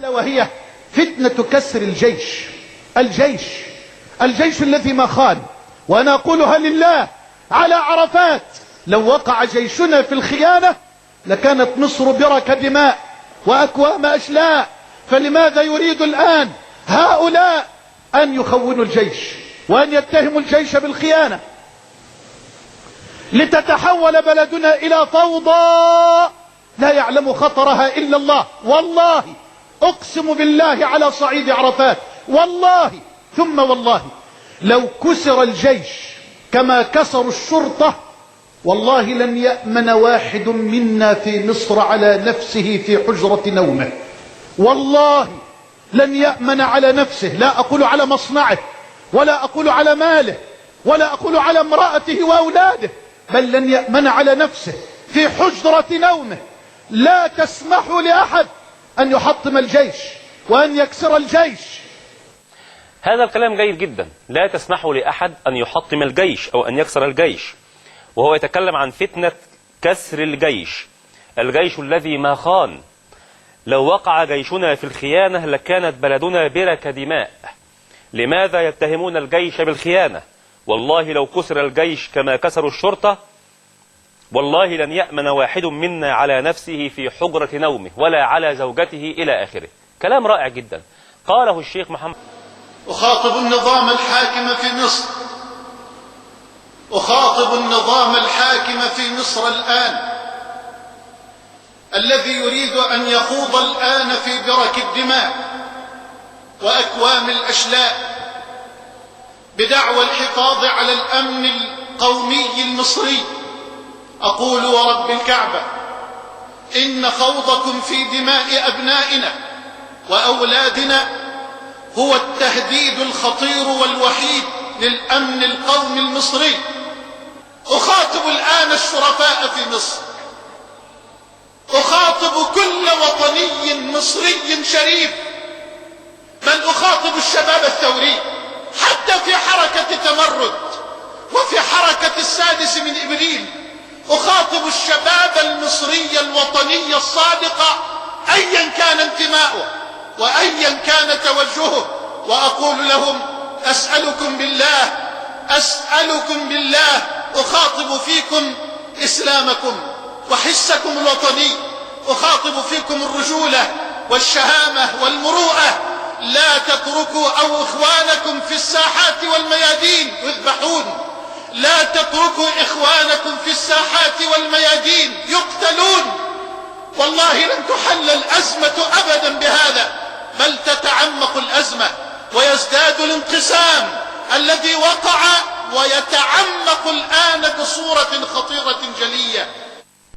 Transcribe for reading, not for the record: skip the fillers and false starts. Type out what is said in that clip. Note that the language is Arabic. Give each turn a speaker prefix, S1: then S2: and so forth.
S1: وهي فتنة كسر الجيش الذي ما خان. وأنا أقولها لله على عرفات: لو وقع جيشنا في الخيانة لكانت مصر برك دماء وأكوام أشلاء. فلماذا يريد الآن هؤلاء أن يخونوا الجيش وأن يتهموا الجيش بالخيانة لتتحول بلدنا إلى فوضى لا يعلم خطرها إلا الله؟ والله أقسم بالله على صعيد عرفات، والله ثم والله، لو كسر الجيش كما كسروا الشرطة والله لن يأمن واحد منا في مصر على نفسه في حجرة نومه. والله لن يأمن على نفسه، لا أقول على مصنعه ولا أقول على ماله ولا أقول على امرأته وأولاده، بل لن يأمن على نفسه في حجرة نومه. لا تسمحوا لأحد أن يحطم الجيش وأن يكسر الجيش.
S2: هذا الكلام جيد جدا. لا تسمحوا لأحد أن يحطم الجيش أو أن يكسر الجيش، وهو يتكلم عن فتنة كسر الجيش الذي ما خان. لو وقع جيشنا في الخيانة لكانت بلدنا برك دماء. لماذا يتهمون الجيش بالخيانة؟ والله لو كسر الجيش كما كسروا الشرطة والله لن يأمن واحد منا على نفسه في حجرة نومه ولا على زوجته إلى آخره. كلام رائع جدا قاله الشيخ محمد.
S3: أخاطب النظام الحاكم في مصر، أخاطب النظام الحاكم في مصر الآن الذي يريد أن يخوض الآن في برك الدماء وأكوام الأشلاء بدعوى الحفاظ على الأمن القومي المصري. أقول ورب الكعبة: إن خوضكم في دماء أبنائنا وأولادنا هو التهديد الخطير والوحيد للأمن القومي المصري. أخاطب الآن الشرفاء في مصر، أخاطب كل وطني مصري شريف، بل أخاطب الشباب الثوري حتى في حركة تمرد وفي حركة 6 من إبريل. أخاطب الشباب المصري الوطني الصادق أيا كان انتماؤه وأيا كان توجهه، وأقول لهم: أسألكم بالله أخاطب فيكم إسلامكم وحسكم الوطني، أخاطب فيكم الرجولة والشهامة والمروءة. لا تتركوا إخوانكم في الساحات والميادين يذبحون، لا تتركوا إخوانكم في الساحات والميادين يقتلون. والله لن تحل الأزمة أبدا بهذا، بل تتعمق الأزمة ويزداد الانقسام الذي وقع ويتعمق الآن بصورة خطيرة جلية.